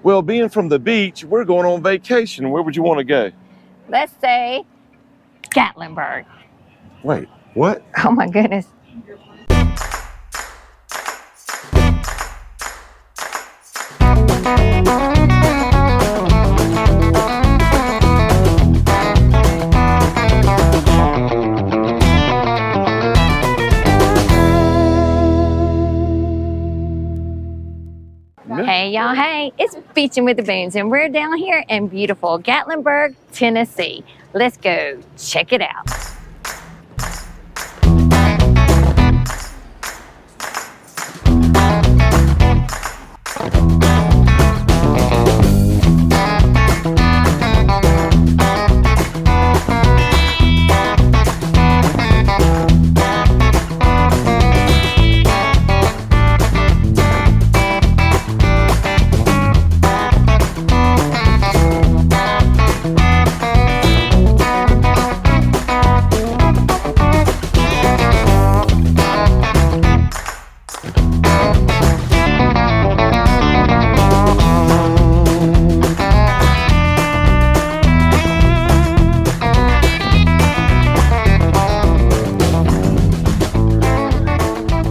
Well, being from the beach, we're going on vacation. Where would you want to go? Let's say Gatlinburg. Wait, what? Oh my goodness. Hey y'all, hey, it's Beachin With The Boones and we're down here in beautiful Gatlinburg, Tennessee. Let's go check it out.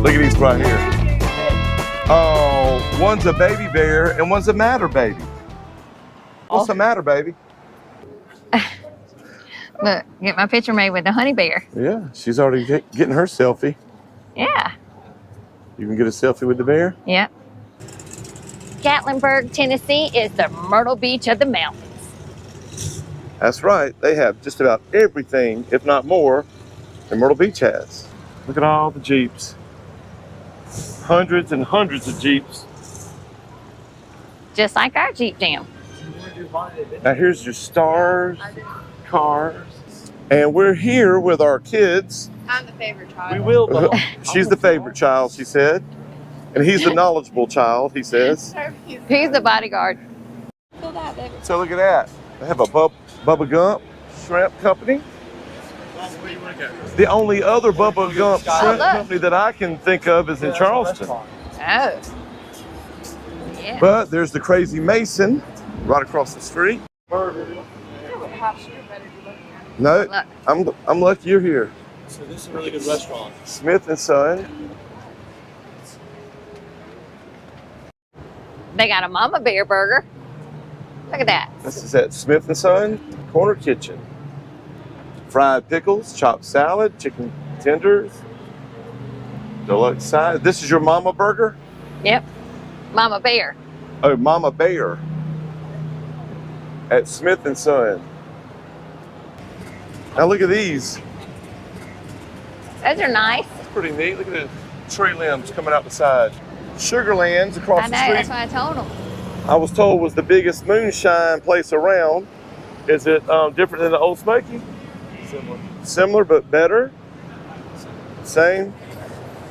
Look at these right here. Oh, one's a baby bear and one's a matter baby. What's the matter, baby? Look, get my picture made with the honey bear. Yeah, she's already getting her selfie. Yeah. You can get a selfie with the bear? Yep. Gatlinburg, Tennessee is the Myrtle Beach of the mountains. That's right. They have just about everything, if not more, than Myrtle Beach has. Look at all the Jeeps. Hundreds and hundreds of Jeeps. Just like our Jeep Jam. Now here's your stars, cars. And we're here with our kids. I'm the favorite child. We will. She's the favorite child, she said. And he's the knowledgeable child, he says. He's the bodyguard. Feel that, baby. So look at that. They have a Bubba Gump shrimp company. The only other Bubba Gump shrimp company that I can think of is in Charleston. Oh. Yeah. But there's the Crazy Mason right across the street. No, Look. I'm lucky you're here. So this is a really good restaurant. Smith and Son. They got a Mama Bear burger. Look at that. This is at Smith and Son Corner Kitchen. Fried pickles, chopped salad, chicken tenders, deluxe side. This is your Mama Burger? Yep. Mama Bear. Oh, Mama Bear at Smith and Son. Now look at these. Those are nice. That's pretty neat. Look at the tree limbs coming out the side. Sugarlands across I know, the street. that's what I told them. I was told was the biggest moonshine place around. Is it different than the Old Smoky? Similar. Similar but better? Same?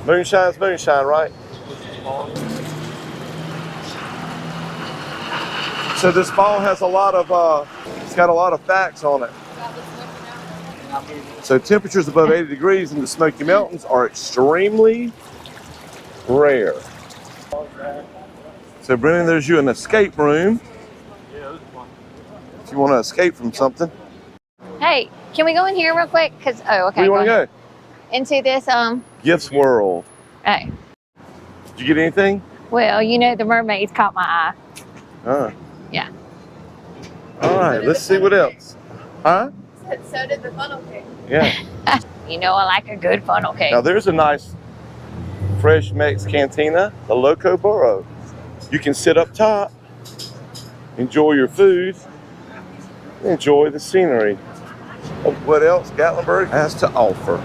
Moonshine's moonshine, right? So this ball has a lot of, it's got a lot of facts on it. So temperatures above 80 degrees in the Smoky Mountains are extremely rare. So Brennan, there's you an escape room. If you want to escape from something. Hey, can we go in here real quick? Cause oh, okay. Where you want to go? Into this Gifts World. Oh. Did you get anything? Well, you know the mermaids caught my eye. Yeah. All right, let's see what else. Huh? So did the funnel cake. Yeah. You know I like a good funnel cake. Now there's a nice fresh Mex cantina, the Loco Burro. You can sit up top, enjoy your food, enjoy the scenery. What else Gatlinburg has to offer?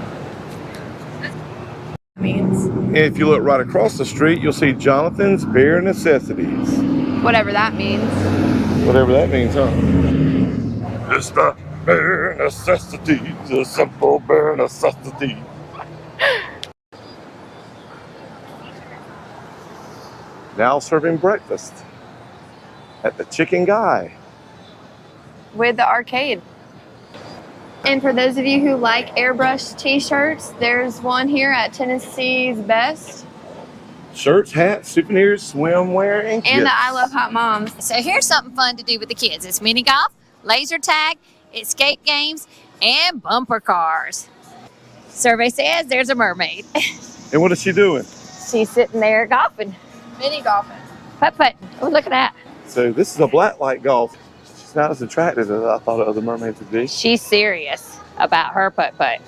Means If you look right across the street, you'll see Jonathan's Bare Necessities. whatever that means. Whatever that means, huh? It's the bare necessities, the simple bare necessities. Now serving breakfast at the Chicken Guy. With the arcade. And for those of you who like airbrush t-shirts, there's one here at Tennessee's Best. Shirts, hats, souvenirs, swimwear, and And the gifts. I Love Hot Moms. So here's something fun to do with the kids. It's mini golf, laser tag, escape games, and bumper cars. Survey says there's a mermaid. And what is she doing? She's sitting there golfing, Mini golfing. putt-putting. Oh, look at that. So this is a blacklight golf. She's not as attractive as I thought other mermaids would be. She's serious about her putt-putt.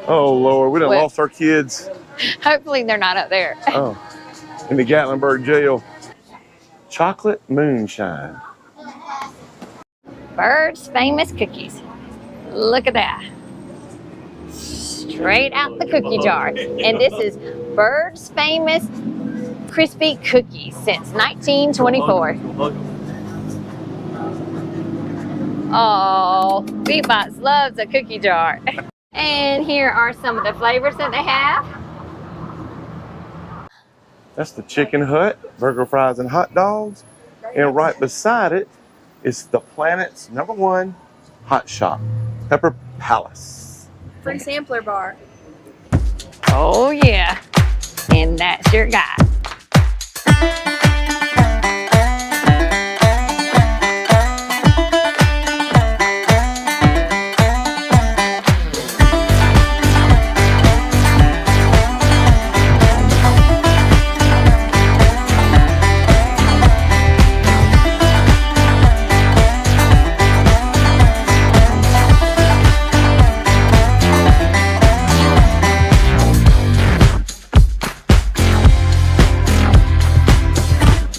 Oh, Lord, we done What? lost our kids. Hopefully they're not up there. Oh, in the Gatlinburg jail. Chocolate moonshine. Bird's famous cookies. Look at that. Straight out the cookie jar. And this is Bird's famous crispy cookies since 1924. Oh, Beatbox loves a cookie jar. And here are some of the flavors that they have. That's the Chicken Hut, burger, fries, and hot dogs. And right beside it is the planet's #1 hot shop, Pepper Palace. Free sampler bar. Oh yeah, and that's your guy.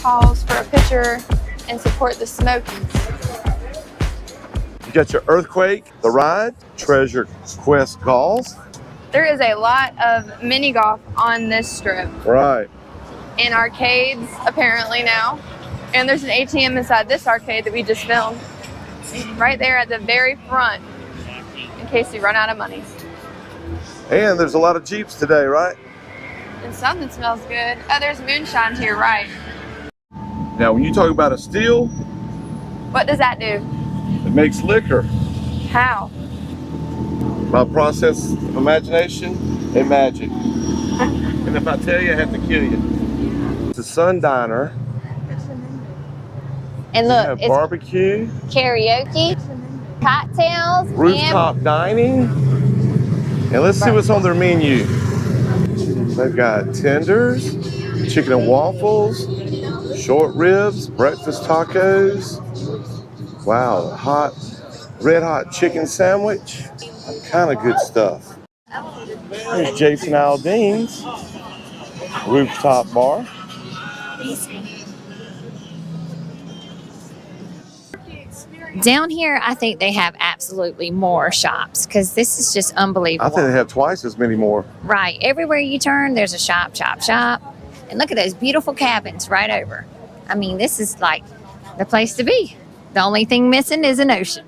Calls for a picture and support the Smokies. You got your Earthquake, the ride, Treasure Quest golf. There is a lot of mini golf on this strip. Right. And arcades apparently now. And there's an ATM inside this arcade that we just filmed. Right there at the very front. In case you run out of money. And there's a lot of Jeeps today, right? And something smells good. Oh, there's moonshine to your right. Now, when you talk about a still, What does that do? it makes liquor. How? By process of imagination and magic. And if I tell you, I have to kill you. It's a Sun Diner. And You look, have it's barbecue, karaoke, cocktails, rooftop dining. And let's see what's on their menu. They've got tenders, chicken and waffles, short ribs, breakfast tacos. Wow, red hot chicken sandwich. Kind of good stuff. There's Jason Aldean's rooftop bar. Down here, I think they have absolutely more shops because this is just I unbelievable. think they have twice as many more. Right. Everywhere you turn, there's a shop, shop, shop. And look at those beautiful cabins right over. I mean, this is like the place to be. The only thing missing is an ocean.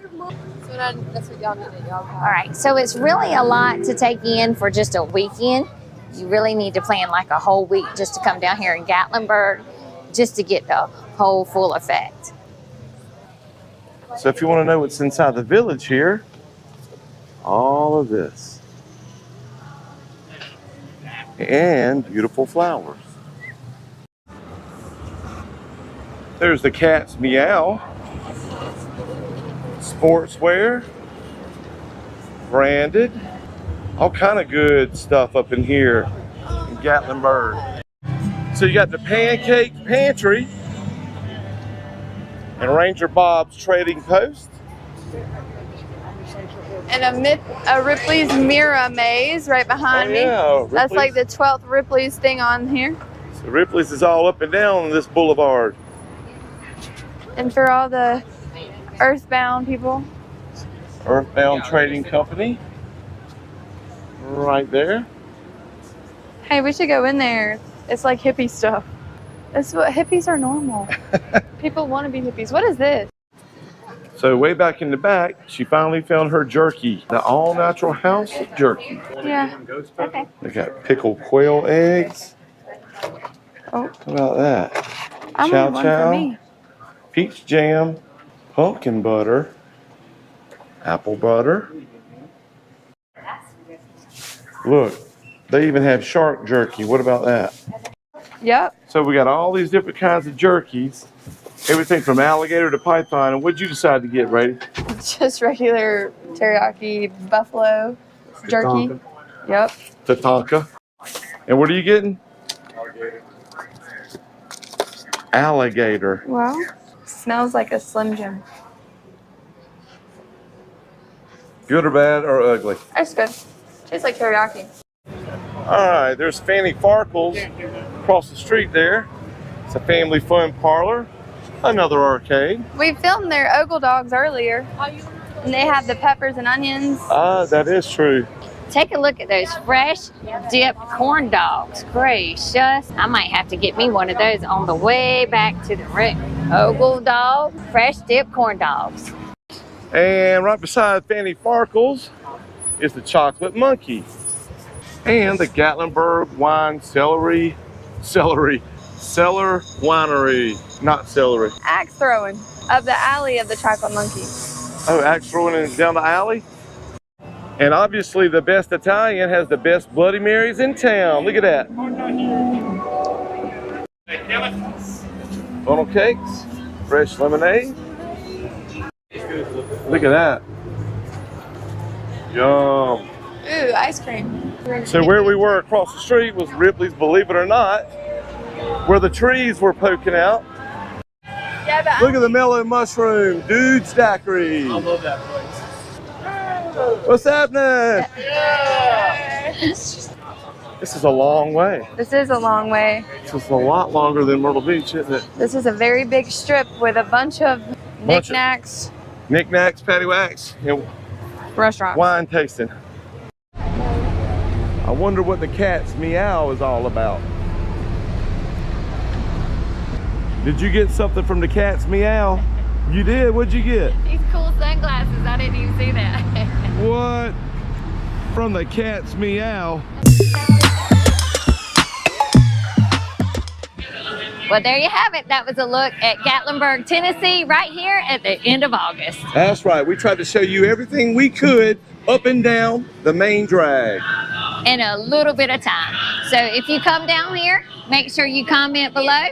That's what y'all did. Y'all All right. So it's really a lot to take in for just a weekend. You really need to plan like a whole week just to come down here in Gatlinburg just to get the whole full effect. So if you want to know what's inside the village here, all of this. And beautiful flowers. There's the cat's meow. Sportswear. Branded. All kind of good stuff up in here in Gatlinburg. So you got the Pancake Pantry and Ranger Bob's Trading Post. And a Ripley's Mirror Maze right behind me. Yeah, That's like the 12th Ripley's thing on here. So Ripley's is all up and down this boulevard. And for all the earthbound people. Earthbound Trading Company. Right there. Hey, we should go in there. It's like hippie stuff. That's what hippies are normal. People want to be hippies. What is this? So way back in the back, she finally found her jerky. The all-natural house of jerky. Yeah. Okay. They got pickled quail eggs. Oh, How about that? I Chow want one chow. for me. Peach jam, pumpkin butter, apple butter. Look, They even have shark jerky. What about that? Yep. So we got all these different kinds of jerkies. Everything from alligator to python. And what'd you decide to get, Brady? Just regular teriyaki buffalo jerky. Yep. Tatanka. And what are you getting? Alligator. Wow. Smells like a Slim Jim. Good or bad or ugly? That's good. Tastes like teriyaki. All right, there's Fanny Farkle's across the street there. It's a family fun parlor. Another arcade. We filmed their ogle dogs earlier. And they have the peppers and onions. Ah, that is true. Take a look at those fresh dipped corn dogs. Gracious. I might have to get me one of those on the way back to the ogle dog. Fresh dipped corn dogs. And right beside Fanny Farkle's is the Chocolate Monkey. And the Gatlinburg Wine Cellar Winery, not celery. Axe throwing up the alley of the Chocolate Monkey. Oh, axe throwing it down the alley? And obviously the best Italian has the best Bloody Marys in town. Look at that. Funnel cakes, fresh lemonade. Look at that. Yum. Ooh, ice cream. So where we were across the street was Ripley's Believe It or Not, where the trees were poking out. Yeah, but Look at the mellow mushroom, Dude's Daiquiri. I love that place. What's happening? This is a long way. this is a long way. This is a lot longer than Myrtle Beach, isn't it? This is a very big strip with a bunch of knickknacks, Knickknacks, paddywhacks, and restaurants. wine tasting. I wonder what the cat's meow is all about. Did you get something from the cat's meow? You did? What'd you get? These cool sunglasses. I didn't even see that. What? From the cat's meow. Well, there you have it. That was a look at Gatlinburg, Tennessee, right here at the end of August. That's right. We tried to show you everything we could up and down the main drag. In a little bit of time. So if you come down here, make sure you comment below.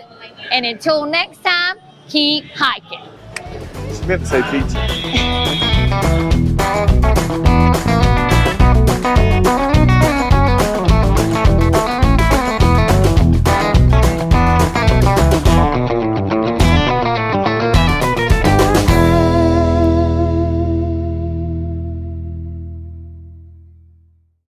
And until next time, keep hiking. She meant to say pizza.